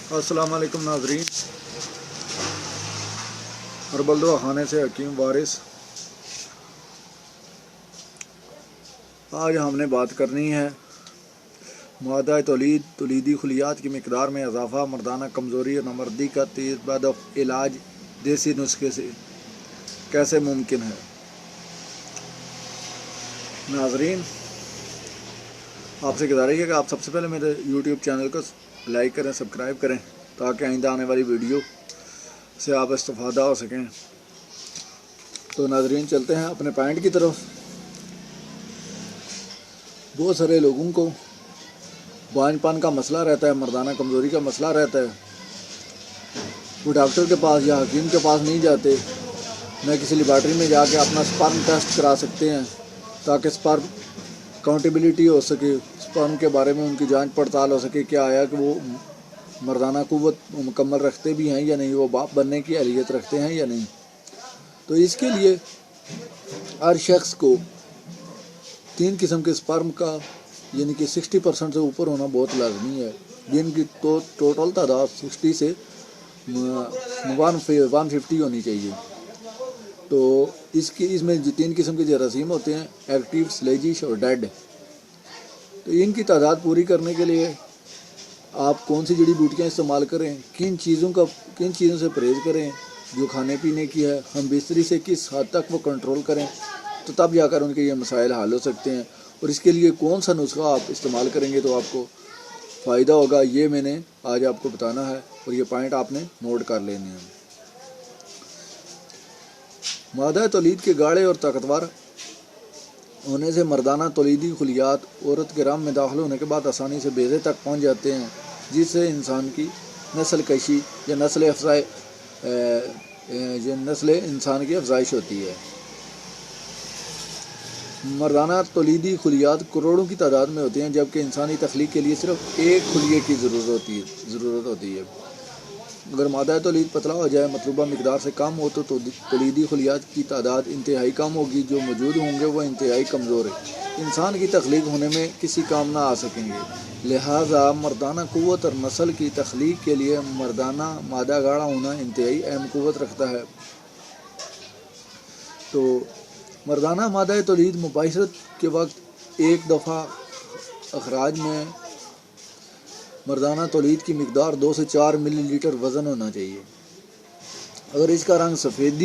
السلام علیکم ناظرین، ہربل دوا خانے سے حکیم وارث۔ آج ہم نے بات کرنی ہے مادہ تولیدی خلیات کی مقدار میں اضافہ، مردانہ کمزوری اور نامردی کا تیز بدف علاج دیسی نسخے سے کیسے ممکن ہے۔ ناظرین، آپ سے گزارش ہے کہ آپ سب سے پہلے میرے یوٹیوب چینل کو لائک کریں، سبسکرائب کریں، تاکہ آئندہ آنے والی ویڈیو سے آپ استفادہ ہو سکیں۔ تو ناظرین، چلتے ہیں اپنے پوائنٹ کی طرف۔ بہت سارے لوگوں کو بانجھ پن کا مسئلہ رہتا ہے، مردانہ کمزوری کا مسئلہ رہتا ہے۔ وہ ڈاکٹر کے پاس یا حکیم کے پاس نہیں جاتے، نہ کسی لیبارٹری میں جا کے اپنا سپرم ٹیسٹ کرا سکتے ہیں تاکہ سپرم کاؤنٹیبلٹی ہو سکے، سپرم کے بارے میں ان کی جانچ پڑتال ہو سکے، کیا آیا کہ وہ مردانہ قوت مکمل رکھتے بھی ہیں یا نہیں، وہ باپ بننے کی اہلیت رکھتے ہیں یا نہیں۔ تو اس کے لیے ہر شخص کو 3 قسم کے سپرم کا یعنی کہ 60% سے اوپر ہونا بہت لازمی ہے، جن کی ٹوٹل تعداد 60 سے 150 ہونی چاہیے۔ تو اس میں 3 قسم کے جراثیم ہوتے ہیں، ایکٹیو، سلیجش اور ڈیڈ۔ تو ان کی تعداد پوری کرنے کے لیے آپ کون سی جڑی بوٹیاں استعمال کریں، کن چیزوں سے پرہیز کریں جو کھانے پینے کی ہے، ہم بستری سے کس حد تک وہ کنٹرول کریں، تو تب جا کر ان کے یہ مسائل حل ہو سکتے ہیں۔ اور اس کے لیے کون سا نسخہ آپ استعمال کریں گے تو آپ کو فائدہ ہوگا، یہ میں نے آج آپ کو بتانا ہے، اور یہ پوائنٹ آپ نے نوٹ کر لینے ہیں۔ مادہ تولید کے گاڑے اور طاقتور ہونے سے مردانہ تولیدی خلیات عورت کے رحم میں داخل ہونے کے بعد آسانی سے بیضے تک پہنچ جاتے ہیں، جس سے انسان کی نسل کشی یا نسل انسان کی افزائش ہوتی ہے۔ مردانہ تولیدی خلیات کروڑوں کی تعداد میں ہوتے ہیں، جبکہ انسانی تخلیق کے لیے صرف ایک خلیے کی ضرورت ہوتی ہے۔ اگر مادہ تولید پتلا ہو جائے، مطلوبہ مقدار سے کم ہو، تو تولیدی خلیات کی تعداد انتہائی کم ہوگی، جو موجود ہوں گے وہ انتہائی کمزور ہے، انسان کی تخلیق ہونے میں کسی کام نہ آ سکیں گے۔ لہٰذا مردانہ قوت اور نسل کی تخلیق کے لیے مردانہ مادہ گاڑا ہونا انتہائی اہم قوت رکھتا ہے۔ تو مردانہ مادہ تولید مباشرت کے وقت ایک دفعہ اخراج میں مردانہ تولید کی مقدار 2 سے 4 ملی لیٹر وزن ہونا چاہیے۔ اگر اس کا رنگ سفید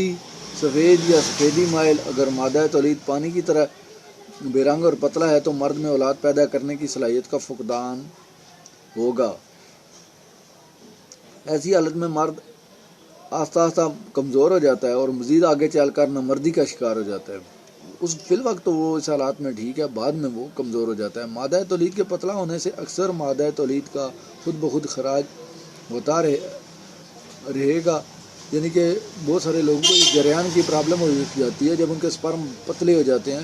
یا سفیدی مائل اگر مادہ تولید پانی کی طرح بے رنگ اور پتلا ہے، تو مرد میں اولاد پیدا کرنے کی صلاحیت کا فقدان ہوگا۔ ایسی حالت میں مرد آہستہ آہستہ کمزور ہو جاتا ہے اور مزید آگے چل کر نامردی کا شکار ہو جاتا ہے۔ فی الوقت تو وہ اس حالات میں ٹھیک ہے، بعد میں وہ کمزور ہو جاتا ہے۔ مادہ تولید کے پتلا ہونے سے اکثر مادہ تولید کا خود بخود خراج ہوتا رہے گا، یعنی کہ بہت سارے لوگوں کو اس جریان کی پرابلم ہو جاتی ہے۔ جب ان کے سپرم پتلے ہو جاتے ہیں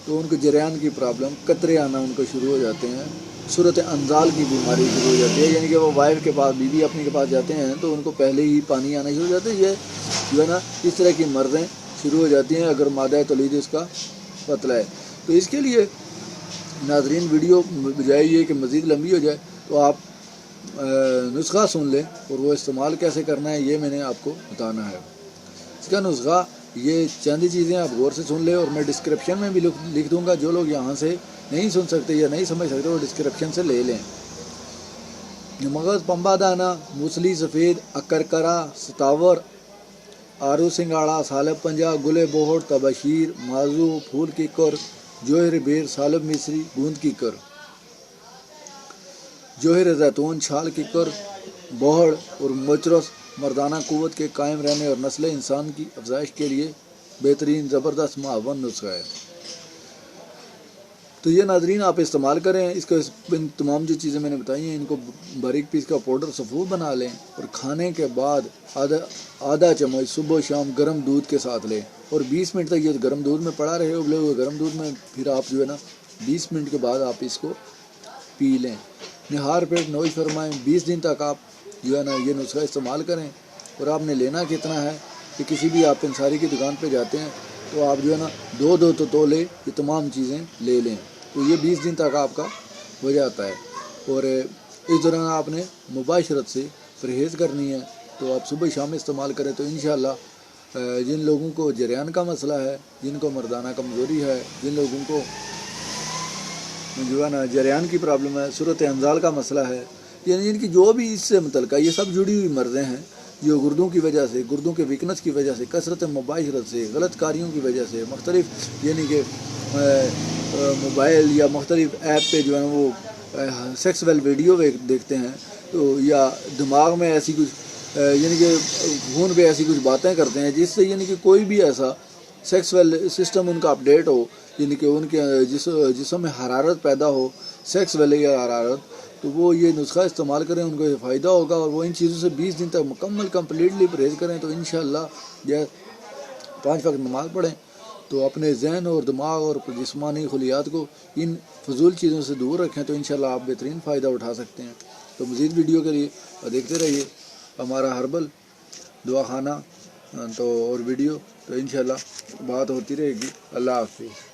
تو ان کے جریان کی پرابلم، قطرے آنا ان کو شروع ہو جاتے ہیں، صورت انزال کی بیماری شروع ہو جاتی ہے، یعنی کہ وہ وائف کے پاس، بیوی اپنی کے پاس جاتے ہیں تو ان کو پہلے ہی پانی آنا شروع ہو جاتا ہے۔ یہ جو ہے نا، اس طرح کی مرضیں شروع ہو جاتی ہیں اگر مادہ تولید اس کا پتلا ہے۔ تو اس کے لیے ناظرین، ویڈیو بجائے یہ کہ مزید لمبی ہو جائے تو آپ نسخہ سن لیں، اور وہ استعمال کیسے کرنا ہے یہ میں نے آپ کو بتانا ہے۔ اس کا نسخہ، یہ چند چیزیں آپ غور سے سن لیں، اور میں ڈسکرپشن میں بھی لکھ دوں گا۔ جو لوگ یہاں سے نہیں سن سکتے یا نہیں سمجھ سکتے وہ ڈسکرپشن سے لے لیں۔ مغز، پمبا دانہ، موسلی سفید، اکرکرا، ستاور، آرو سنگاڑا، سالب پنجا، گلے بوہڑ، تباشیر، مازو، پھول کیکر، جوہر بیر، سالب مصری، گوند کیکر، جوہر زیتون، چھال کیکر، بوہڑ اور موچرس مردانہ قوت کے قائم رہنے اور نسل انسان کی افزائش کے لیے بہترین زبردست معاون نسخہ ہے۔ تو یہ ناظرین آپ استعمال کریں اس کو۔ ان تمام جو چیزیں میں نے بتائی ہیں، ان کو باریک پیس کا پاؤڈر سفور بنا لیں، اور کھانے کے بعد آدھا چمچ صبح و شام گرم دودھ کے ساتھ لیں، اور 20 منٹ تک یہ گرم دودھ میں پڑا رہے، ابلے ہوئے گرم دودھ میں، پھر آپ جو ہے نا 20 منٹ کے بعد آپ اس کو پی لیں۔ نہار پیٹ نوش فرمائیں۔ 20 دن تک آپ جو ہے نا یہ نسخہ استعمال کریں۔ اور آپ نے لینا کتنا ہے کہ کسی بھی آپ پنساری کی دکان پہ جاتے ہیں تو آپ جو ہے نا 2 تولے یہ تمام چیزیں لے لیں، تو یہ 20 دن تک آپ کا ہو جاتا ہے۔ اور اس دوران آپ نے مباشرت سے پرہیز کرنی ہے تو آپ صبح شام استعمال کریں تو انشاءاللہ جن لوگوں کو جریان کا مسئلہ ہے، جن کو مردانہ کمزوری ہے، جن لوگوں کو جو ہے نا جریان کی پرابلم ہے، صورت انزال کا مسئلہ ہے، یعنی ان کی جو بھی اس سے متعلقہ یہ سب جڑی ہوئی مرضیں ہیں جو گردوں کی وجہ سے، گردوں کے ویکنس کی وجہ سے، کثرت مباشرت سے، غلط کاریوں کی وجہ سے، مختلف یعنی کہ موبائل یا مختلف ایپ پہ جو ہے وہ سیکسول ویڈیو دیکھتے ہیں تو یا دماغ میں ایسی کچھ یعنی کہ خون پہ ایسی کچھ باتیں کرتے ہیں جس سے یعنی کہ کوئی بھی ایسا سیکسول سسٹم ان کا اپڈیٹ ہو، یعنی کہ ان کے جسم میں حرارت پیدا ہو، سیکس والے یا حرارت، تو وہ یہ نسخہ استعمال کریں، ان کو یہ فائدہ ہوگا، اور وہ ان چیزوں سے 20 دن تک مکمل کمپلیٹلی پرہیز کریں تو انشاءاللہ یہ 5 وقت نماز پڑھیں تو اپنے ذہن اور دماغ اور جسمانی خلیات کو ان فضول چیزوں سے دور رکھیں تو انشاءاللہ آپ بہترین فائدہ اٹھا سکتے ہیں۔ تو مزید ویڈیو کے لیے دیکھتے رہیے ہمارا ہربل دوا خانہ تو اور ویڈیو، تو انشاءاللہ بات ہوتی رہے گی۔ اللہ حافظ۔